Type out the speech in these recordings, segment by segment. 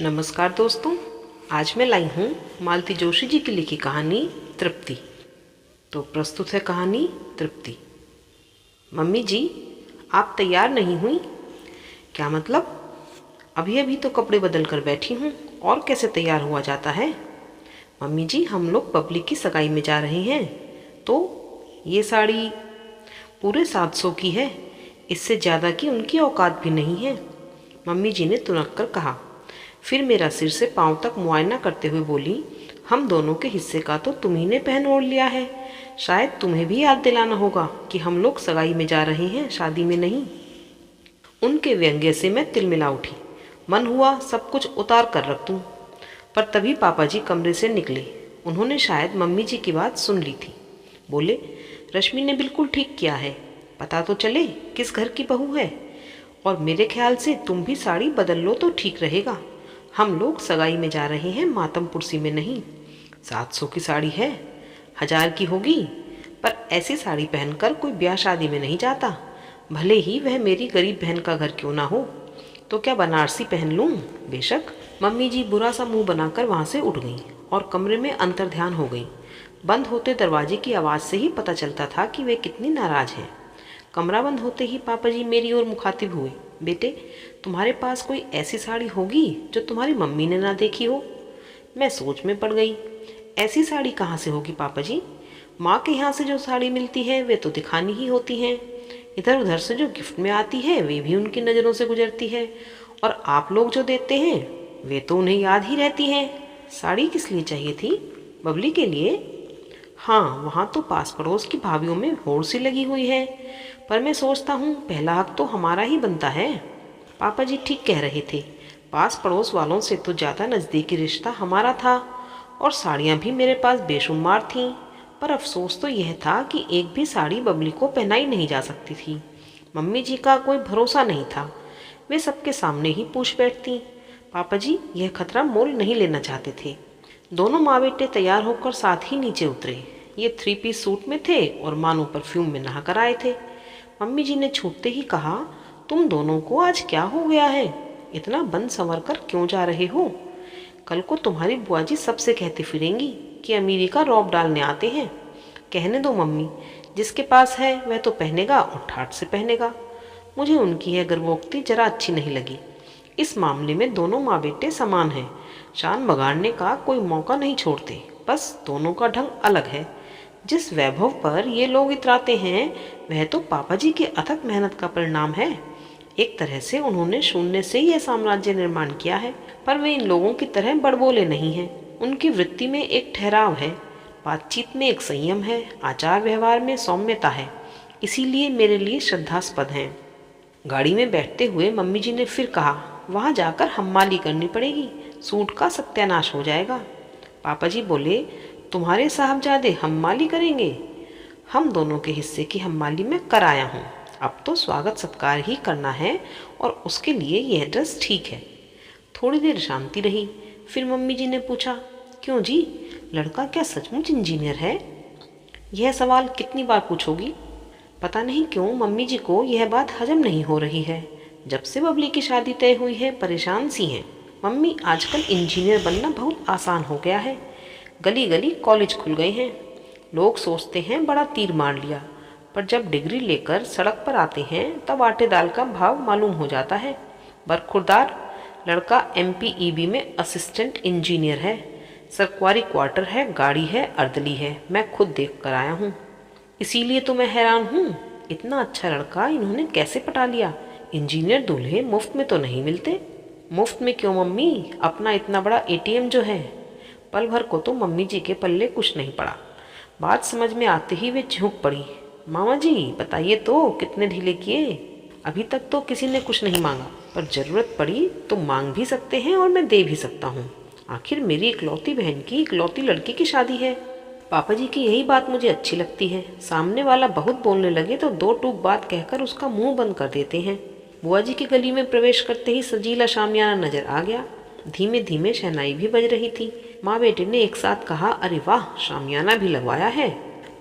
नमस्कार दोस्तों, आज मैं लाई हूँ मालती जोशी जी की लिखी कहानी तृप्ति। तो प्रस्तुत है कहानी तृप्ति। मम्मी जी, आप तैयार नहीं हुई? क्या मतलब? अभी अभी तो कपड़े बदल कर बैठी हूँ और कैसे तैयार हुआ जाता है? मम्मी जी, हम लोग बबली की सगाई में जा रहे हैं। तो ये साड़ी पूरे 700 की है, इससे ज़्यादा की उनकी औकात भी नहीं है, मम्मी जी ने तुनक कर कहा। फिर मेरा सिर से पांव तक मुआयना करते हुए बोली, हम दोनों के हिस्से का तो तुम्ही ने पहन ओढ़ लिया है। शायद तुम्हें भी याद दिलाना होगा कि हम लोग सगाई में जा रहे हैं, शादी में नहीं। उनके व्यंग्य से मैं तिलमिला उठी। मन हुआ सब कुछ उतार कर रख दूं, पर तभी पापा जी कमरे से निकले। उन्होंने शायद मम्मी जी की बात सुन ली थी। बोले, रश्मि ने बिल्कुल ठीक किया है, पता तो चले किस घर की बहू है। और मेरे ख्याल से तुम भी साड़ी बदल लो तो ठीक रहेगा। हम लोग सगाई में जा रहे हैं, मातम पुरसी में नहीं। 700 की साड़ी है, 1000 की होगी, पर ऐसी साड़ी पहनकर कोई ब्याह शादी में नहीं जाता, भले ही वह मेरी गरीब बहन का घर क्यों ना हो। तो क्या बनारसी पहन लूं? बेशक। मम्मी जी बुरा सा मुंह बनाकर वहां से उठ गईं और कमरे में अंतर्ध्यान हो गईं। बंद होते दरवाजे की आवाज़ से ही पता चलता था कि वे कितनी नाराज हैं। कमरा बंद होते ही पापा जी मेरी ओर मुखातिब हुए। बेटे, तुम्हारे पास कोई ऐसी साड़ी होगी जो तुम्हारी मम्मी ने ना देखी हो? मैं सोच में पड़ गई। ऐसी साड़ी कहाँ से होगी पापा जी? माँ के यहाँ से जो साड़ी मिलती है वे तो दिखानी ही होती हैं। इधर उधर से जो गिफ्ट में आती है वे भी उनकी नज़रों से गुजरती है, और आप लोग जो देते हैं वे तो उन्हें याद ही रहती हैं। साड़ी किस लिए चाहिए थी? बबली के लिए? हाँ, वहाँ तो पास पड़ोस की भाभीयों में होड़ सी लगी हुई है, पर मैं सोचता हूँ पहला हक तो हमारा ही बनता है। पापा जी ठीक कह रहे थे, पास पड़ोस वालों से तो ज़्यादा नज़दीकी रिश्ता हमारा था, और साड़ियाँ भी मेरे पास बेशुमार थीं। पर अफसोस तो यह था कि एक भी साड़ी बबली को पहनाई नहीं जा सकती थी। मम्मी जी का कोई भरोसा नहीं था, वे सबके सामने ही पूछ बैठती। पापा जी यह खतरा मोल नहीं लेना चाहते थे। दोनों माँ बेटे तैयार होकर साथ ही नीचे उतरे। ये 3 पीस सूट में थे और मानो परफ्यूम में नहा कर आए थे। मम्मी जी ने छूटते ही कहा, तुम दोनों को आज क्या हो गया है? इतना बन संवर कर क्यों जा रहे हो? कल को तुम्हारी बुआ जी सबसे कहती फिरेंगी कि अमीरी का रौब डालने आते हैं। कहने दो मम्मी, जिसके पास है वह तो पहनेगा और ठाठ से पहनेगा। मुझे उनकी यह गर्वोक्ति जरा अच्छी नहीं लगी। इस मामले में दोनों माँ बेटे समान हैं, शान बगाड़ने का कोई मौका नहीं छोड़ते, बस दोनों का ढंग अलग है। जिस वैभव पर ये लोग इतराते हैं वह तो पापा जी की अथक मेहनत का परिणाम है। एक तरह से उन्होंने शून्य से यह साम्राज्य निर्माण किया है, पर वे इन लोगों की तरह बड़बोले नहीं हैं। उनकी वृत्ति में एक ठहराव है, बातचीत में एक संयम है, आचार व्यवहार में सौम्यता है, इसीलिए मेरे लिए श्रद्धास्पद हैं। गाड़ी में बैठते हुए मम्मी जी ने फिर कहा, वहाँ जाकर हम्माली करनी पड़ेगी, सूट का सत्यानाश हो जाएगा। पापा जी बोले, तुम्हारे साहबजादे हम्माली करेंगे? हम दोनों के हिस्से की हम्माली मैं कर आया हूँ, अब तो स्वागत सत्कार ही करना है, और उसके लिए यह ड्रेस ठीक है। थोड़ी देर शांति रही, फिर मम्मी जी ने पूछा, क्यों जी, लड़का क्या सचमुच इंजीनियर है? यह सवाल कितनी बार पूछोगी? पता नहीं क्यों मम्मी जी को यह बात हजम नहीं हो रही है। जब से बबली की शादी तय हुई है परेशान सी हैं। मम्मी, आजकल इंजीनियर बनना बहुत आसान हो गया है, गली गली कॉलेज खुल गए हैं। लोग सोचते हैं बड़ा तीर मार लिया, पर जब डिग्री लेकर सड़क पर आते हैं तब आटे दाल का भाव मालूम हो जाता है। बरखुरदार लड़का MPEB में असिस्टेंट इंजीनियर है, सरकारी क्वार्टर है, गाड़ी है, अर्दली है, मैं खुद देख कर आया हूँ। इसीलिए तो मैं हैरान हूँ, इतना अच्छा लड़का इन्होंने कैसे पटा लिया। इंजीनियर दूल्हे मुफ्त में तो नहीं मिलते। मुफ्त में क्यों मम्मी, अपना इतना बड़ा ATM जो है। पल भर को तो मम्मी जी के पल्ले कुछ नहीं पड़ा। बात समझ में आते ही वे झुक पड़ी। मामा जी बताइए तो, कितने ढीले किए? अभी तक तो किसी ने कुछ नहीं मांगा, पर जरूरत पड़ी तो मांग भी सकते हैं और मैं दे भी सकता हूँ। आखिर मेरी इकलौती बहन की इकलौती लड़की की शादी है। पापा जी की यही बात मुझे अच्छी लगती है, सामने वाला बहुत बोलने लगे तो 2 टूक बात कहकर उसका मुंह बंद कर देते हैं। बुआ जी की गली में प्रवेश करते ही सजीला शामियाना नजर आ गया। धीमे धीमे शहनाई भी बज रही थी। माँ बेटे ने एक साथ कहा, अरे वाह, शामियाना भी लगवाया है।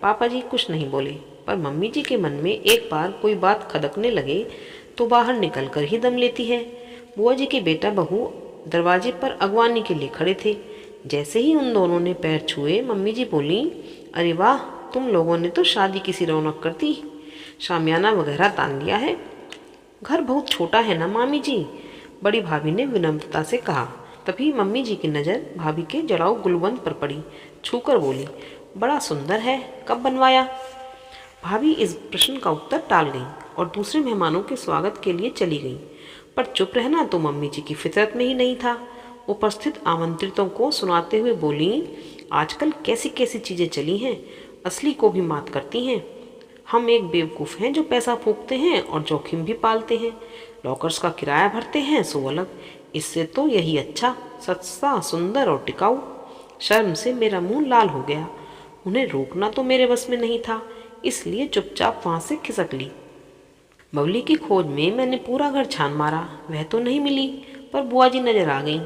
पापा जी कुछ नहीं बोले, पर मम्मी जी के मन में एक बार कोई बात खदकने लगे तो बाहर निकल कर ही दम लेती है। बुआ जी के बेटा बहू दरवाजे पर अगवानी के लिए खड़े थे। जैसे ही उन दोनों ने पैर छुए, मम्मी जी बोली, अरे वाह, तुम लोगों ने तो शादी की सी रौनक कर दी, शामियाना वगैरह तान लिया है। घर बहुत छोटा है ना मामी जी, बड़ी भाभी ने विनम्रता से कहा। तभी मम्मी जी की नज़र भाभी के जड़ाऊ गुलबंद पर पड़ी। छूकर बोली, बड़ा सुंदर है, कब बनवाया? भाभी इस प्रश्न का उत्तर टाल गई और दूसरे मेहमानों के स्वागत के लिए चली गई। पर चुप रहना तो मम्मी जी की फितरत में ही नहीं था। उपस्थित आमंत्रितों को सुनाते हुए बोली, आजकल कैसी कैसी चीज़ें चली हैं, असली को भी मात करती हैं। हम एक बेवकूफ़ हैं जो पैसा फूकते हैं और जोखिम भी पालते हैं, लॉकर्स का किराया भरते हैं सो अलग। इससे तो यही अच्छा, सस्ता, सुंदर और टिकाऊ। शर्म से मेरा मुंह लाल हो गया। उन्हें रोकना तो मेरे बस में नहीं था, इसलिए चुपचाप वहाँ से खिसक ली। बबली की खोज में मैंने पूरा घर छान मारा, वह तो नहीं मिली, पर बुआ जी नजर आ गईं।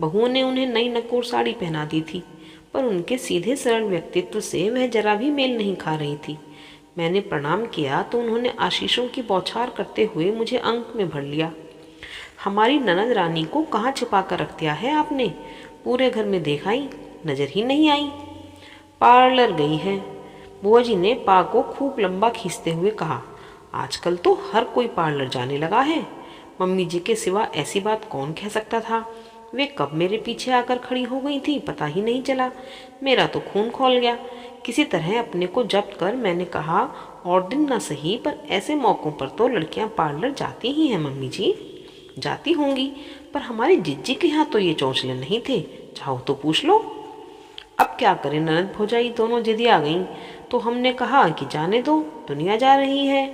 बहुओं ने उन्हें नई नकोर साड़ी पहना दी थी, पर उनके सीधे सरल व्यक्तित्व से वह जरा भी मेल नहीं खा रही थी। मैंने प्रणाम किया तो उन्होंने आशीषों की बौछार करते हुए मुझे अंक में भर लिया। हमारी ननद रानी को कहाँ छिपा कर रख दिया है आपने? पूरे घर में देखा ही, नजर ही नहीं आई। पार्लर गई है, बुआ जी ने पा को खूब लंबा खींचते हुए कहा। आजकल तो हर कोई पार्लर जाने लगा है। मम्मी जी के सिवा ऐसी बात कौन कह सकता था? वे कब मेरे पीछे आकर खड़ी हो गई थी पता ही नहीं चला। मेरा तो खून खौल गया। किसी तरह अपने को जब्त कर मैंने कहा, और दिन ना सही पर ऐसे मौक़ों पर तो लड़कियां पार्लर जाती ही हैं मम्मी जी। जाती होंगी, पर हमारी जिज्जी के यहाँ तो ये चौंचले नहीं थे, चाहो तो पूछ लो। अब क्या करें, ननद भौजाई दोनों जिद्दी आ गईं, तो हमने कहा कि जाने दो, दुनिया जा रही है।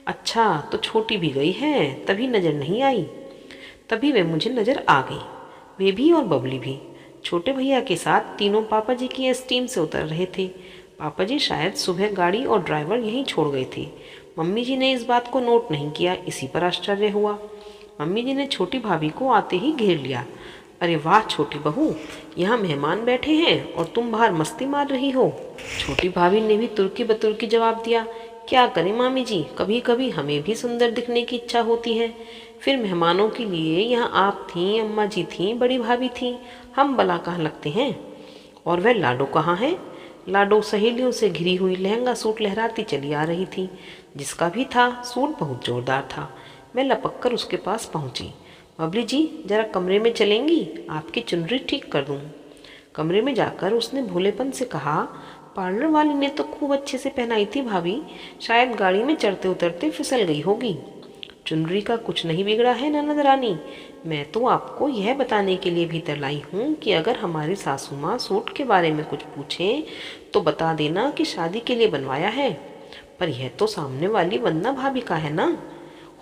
अच्छा, तो छोटी भी गई है, तभी नज़र नहीं आई। तभी वे मुझे नज़र आ गई, वे भी और बबली भी। छोटे भैया के साथ तीनों पापा जी की स्टीम से उतर रहे थे। पापा जी शायद सुबह गाड़ी और ड्राइवर यहीं छोड़ गए थे। मम्मी जी ने इस बात को नोट नहीं किया, इसी पर आश्चर्य हुआ। मम्मी जी ने छोटी भाभी को आते ही घेर लिया। अरे वाह छोटी बहू, यहाँ मेहमान बैठे हैं और तुम बाहर मस्ती मार रही हो। छोटी भाभी ने भी तुर्की बतुर्की जवाब दिया। क्या करें मामी जी, कभी कभी हमें भी सुंदर दिखने की इच्छा होती है। फिर मेहमानों के लिए यहाँ आप थीं, अम्मा जी थीं, बड़ी भाभी थीं, हम भला कहाँ लगते हैं? और वह लाडो कहाँ है? लाडो सहेलियों से घिरी हुई लहंगा सूट लहराती चली आ रही थी। जिसका भी था, सूट बहुत जोरदार था। मैं लपक कर उसके पास पहुंची। बबली जी, जरा कमरे में चलेंगी, आपकी चुनरी ठीक कर दूं। कमरे में जाकर उसने भोलेपन से कहा, पार्लर वाली ने तो खूब अच्छे से पहनाई थी भाभी, शायद गाड़ी में चढ़ते उतरते फिसल गई होगी। चुनरी का कुछ नहीं बिगड़ा है ननद रानी, मैं तो आपको यह बताने के लिए भीतर लाई हूँ कि अगर हमारी सासू माँ सूट के बारे में कुछ पूछें तो बता देना कि शादी के लिए बनवाया है। पर यह तो सामने वाली वंदना भाभी का है ना।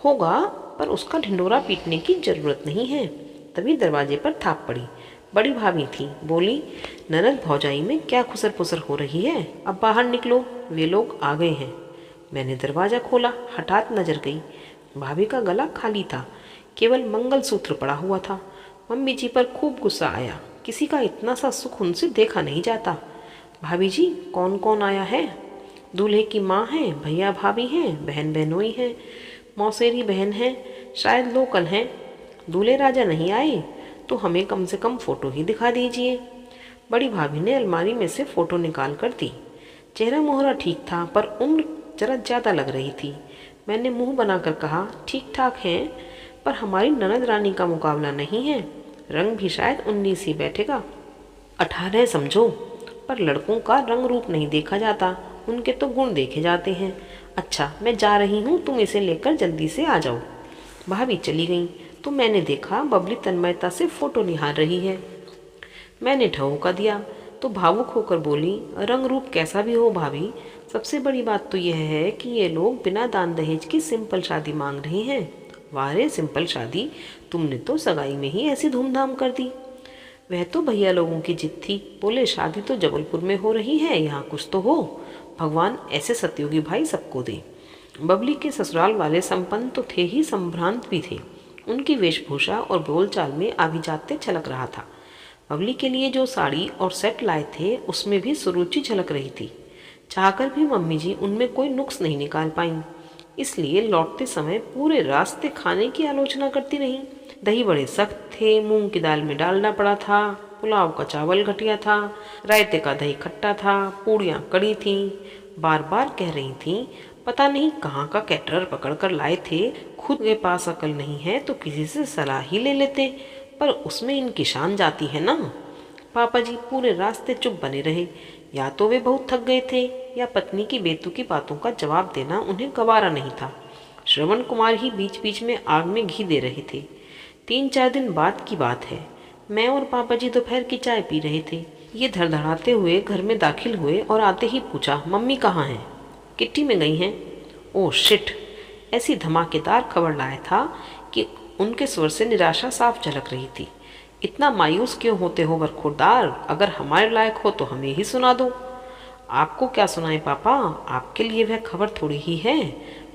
होगा, पर उसका ढिंडोरा पीटने की जरूरत नहीं है। तभी दरवाजे पर थाप पड़ी। बड़ी भाभी थी, बोली, ननद भौजाई में क्या खुसर पुसर हो रही है, अब बाहर निकलो, वे लोग आ गए हैं। मैंने दरवाज़ा खोला, हठात नजर गई, भाभी का गला खाली था, केवल मंगलसूत्र पड़ा हुआ था। मम्मी जी पर खूब गुस्सा आया, किसी का इतना सा सुख उनसे देखा नहीं जाता। भाभी जी, कौन कौन आया है? दूल्हे की माँ है, भैया भाभी हैं, बहन बहनोई हैं, मौसेरी बहन है, शायद लोकल हैं। दूल्हे राजा नहीं आए तो हमें कम से कम फ़ोटो ही दिखा दीजिए। बड़ी भाभी ने अलमारी में से फ़ोटो निकाल कर दी। चेहरा मोहरा ठीक था, पर उम्र जरा ज़्यादा लग रही थी। मैंने मुंह बनाकर कहा, ठीक ठाक हैं, पर हमारी ननद रानी का मुकाबला नहीं है। रंग भी शायद 19 ही बैठेगा, 18 समझो। पर लड़कों का रंग रूप नहीं देखा जाता, उनके तो गुण देखे जाते हैं। अच्छा, मैं जा रही हूँ, तुम इसे लेकर जल्दी से आ जाओ। भाभी चली गई तो मैंने देखा बबली तन्मयता से फ़ोटो निहार रही है। मैंने ठहूका दिया तो भावुक होकर बोली, रंग रूप कैसा भी हो भाभी, सबसे बड़ी बात तो यह है कि ये लोग बिना दान दहेज की सिंपल शादी मांग रहे हैं। वाह रे सिंपल शादी, तुमने तो सगाई में ही ऐसी धूमधाम कर दी। वह तो भैया लोगों की जिद थी, बोले शादी तो जबलपुर में हो रही है, यहाँ कुछ तो हो, भगवान ऐसे सतयुगी भाई सबको दे। बबली के ससुराल वाले संपन्न तो थे ही, संभ्रांत भी थे। उनकी वेशभूषा और बोलचाल में आभिजात्य छलक रहा था। बबली के लिए जो साड़ी और सेट लाए थे उसमें भी सुरुचि झलक रही थी। चाहकर भी मम्मी जी उनमें कोई नुक्स नहीं निकाल पाईं। इसलिए लौटते समय पूरे रास्ते खाने की आलोचना करती रही। दही बड़े सख्त थे, मूंग की दाल में डालना पड़ा था, पुलाव का चावल घटिया था, रायते का दही खट्टा था, पूड़ियाँ कड़ी थीं। बार बार कह रही थीं, पता नहीं कहाँ का कैटरर पकड़ कर लाए थे, खुद के पास अकल नहीं है तो किसी से सलाह ही ले लेते, पर उसमें इनकी शान जाती है ना। पापा जी पूरे रास्ते चुप बने रहे। या तो वे बहुत थक गए थे या पत्नी की बेतुकी बातों का जवाब देना उन्हें गवारा नहीं था। श्रवण कुमार ही बीच बीच में आग में घी दे रहे थे। 3-4 दिन बाद की बात है। मैं और पापा जी दोपहर की चाय पी रहे थे। ये धड़धड़ाते हुए घर में दाखिल हुए और आते ही पूछा, मम्मी कहाँ हैं? किट्टी में गई हैं। Oh shit! ऐसी धमाकेदार खबर लाया था कि उनके स्वर से निराशा साफ झलक रही थी। इतना मायूस क्यों होते हो बरखुरदार? अगर हमारे लायक हो तो हमें ही सुना दो। आपको क्या सुनाए पापा, आपके लिए वह खबर थोड़ी ही है,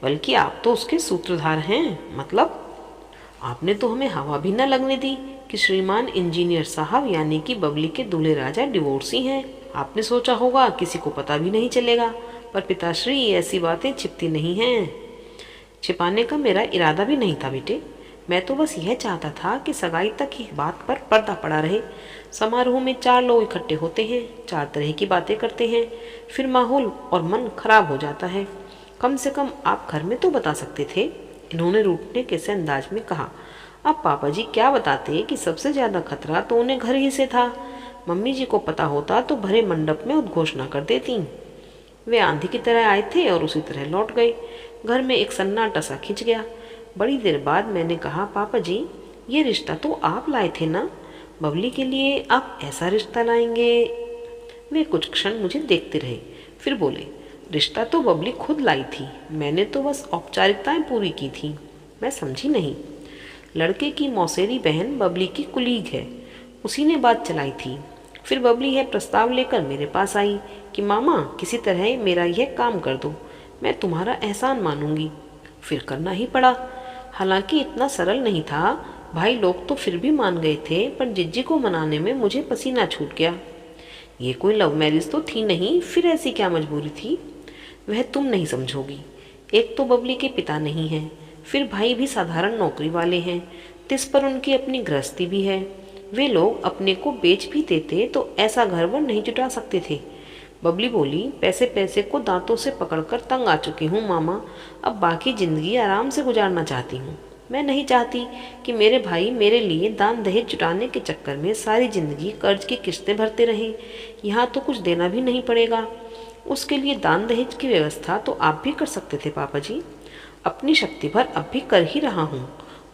बल्कि आप तो उसके सूत्रधार हैं। मतलब आपने तो हमें हवा भी न लगने दी कि श्रीमान इंजीनियर साहब यानी कि बबली के दूल्हे राजा डिवोर्सी हैं। आपने सोचा होगा किसी को पता भी नहीं चलेगा, पर पिताश्री ऐसी बातें छिपती नहीं हैं। छिपाने का मेरा इरादा भी नहीं था बेटे। मैं तो बस यह चाहता था कि सगाई तक ही बात पर पर्दा पड़ा रहे। समारोह में 4 लोग इकट्ठे होते हैं, 4 तरह की बातें करते हैं, फिर माहौल और मन खराब हो जाता है। कम से कम आप घर में तो बता सकते थे। इन्होंने रूठने के से अंदाज में कहा। अब पापा जी क्या बताते कि सबसे ज़्यादा खतरा तो उन्हें घर ही से था। मम्मी जी को पता होता तो भरे मंडप में उद्घोषणा कर देती। वे आंधी की तरह आए थे और उसी तरह लौट गए। घर में एक सन्नाटा सा खिंच गया। बड़ी देर बाद मैंने कहा, पापा जी ये रिश्ता तो आप लाए थे ना? बबली के लिए आप ऐसा रिश्ता लाएंगे? वे कुछ क्षण मुझे देखते रहे, फिर बोले, रिश्ता तो बबली खुद लाई थी, मैंने तो बस औपचारिकताएं पूरी की थी। मैं समझी नहीं। लड़के की मौसेरी बहन बबली की कुलीग है, उसी ने बात चलाई थी। फिर बबली यह प्रस्ताव लेकर मेरे पास आई कि मामा किसी तरह मेरा यह काम कर दो, मैं तुम्हारा एहसान मानूंगी। फिर करना ही पड़ा। हालांकि इतना सरल नहीं था। भाई लोग तो फिर भी मान गए थे, पर जिज्जी को मनाने में मुझे पसीना छूट गया। ये कोई लव मैरिज तो थी नहीं, फिर ऐसी क्या मजबूरी थी? वह तुम नहीं समझोगी। एक तो बबली के पिता नहीं हैं, फिर भाई भी साधारण नौकरी वाले हैं, तिस पर उनकी अपनी गृहस्थी भी है। वे लोग अपने को बेच भी देते तो ऐसा घर-वर नहीं जुटा सकते थे। बबली बोली, पैसे पैसे को दांतों से पकड़कर तंग आ चुकी हूँ मामा, अब बाकी जिंदगी आराम से गुजारना चाहती हूँ। मैं नहीं चाहती कि मेरे भाई मेरे लिए दान दहेज जुटाने के चक्कर में सारी जिंदगी कर्ज की किस्तें भरते रहें। यहाँ तो कुछ देना भी नहीं पड़ेगा। उसके लिए दान दहेज की व्यवस्था तो आप भी कर सकते थे पापा जी। अपनी शक्ति भर अब भी कर ही रहा हूँ।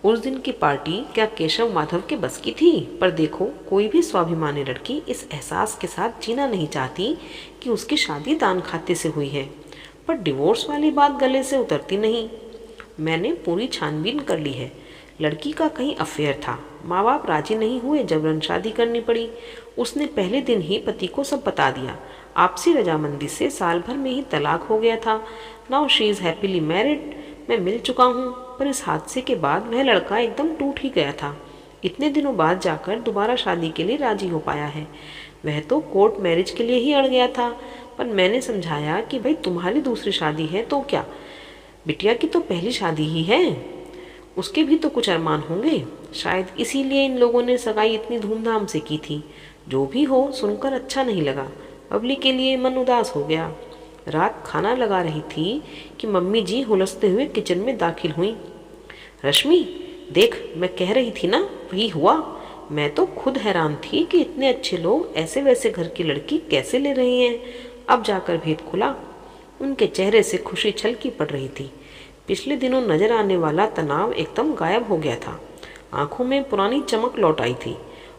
उस दिन की पार्टी क्या केशव माधव के बस की थी? पर देखो, कोई भी स्वाभिमानी लड़की इस एहसास के साथ जीना नहीं चाहती कि उसकी शादी दान खाते से हुई है। पर डिवोर्स वाली बात गले से उतरती नहीं। मैंने पूरी छानबीन कर ली है। लड़की का कहीं अफेयर था, माँ बाप राजी नहीं हुए, जबरन शादी करनी पड़ी। उसने पहले दिन ही पति को सब बता दिया। आपसी रजामंदी से साल भर में ही तलाक हो गया था। Now she is happily married. मैं मिल चुका हूँ, पर इस हादसे के बाद वह लड़का एकदम टूट ही गया था। इतने दिनों बाद जाकर दोबारा शादी के लिए राजी हो पाया है। वह तो कोर्ट मैरिज के लिए ही अड़ गया था, पर मैंने समझाया कि भाई तुम्हारी दूसरी शादी है तो क्या, बिटिया की तो पहली शादी ही है, उसके भी तो कुछ अरमान होंगे। शायद इसीलिए इन लोगों ने सगाई इतनी धूमधाम से की थी। जो भी हो, सुनकर अच्छा नहीं लगा। बबली के लिए मन उदास हो गया। रात खाना लगा रही थी कि मम्मी जी हुलसते हुए किचन में दाखिल हुई। रश्मि देख, मैं कह रही थी ना, वही हुआ। मैं तो खुद हैरान थी कि इतने अच्छे लोग ऐसे वैसे घर की लड़की कैसे ले रहे हैं। अब जाकर भेद खुला। उनके चेहरे से खुशी छलकी पड़ रही थी। पिछले दिनों नजर आने वाला तनाव एकदम गायब हो गया था। आंखों में पुरानी चमक लौट आई थी,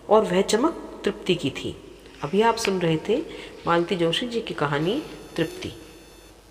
और वह चमक तृप्ति की थी। अभी आप सुन रहे थे मालती जोशी जी की कहानी तृप्ति।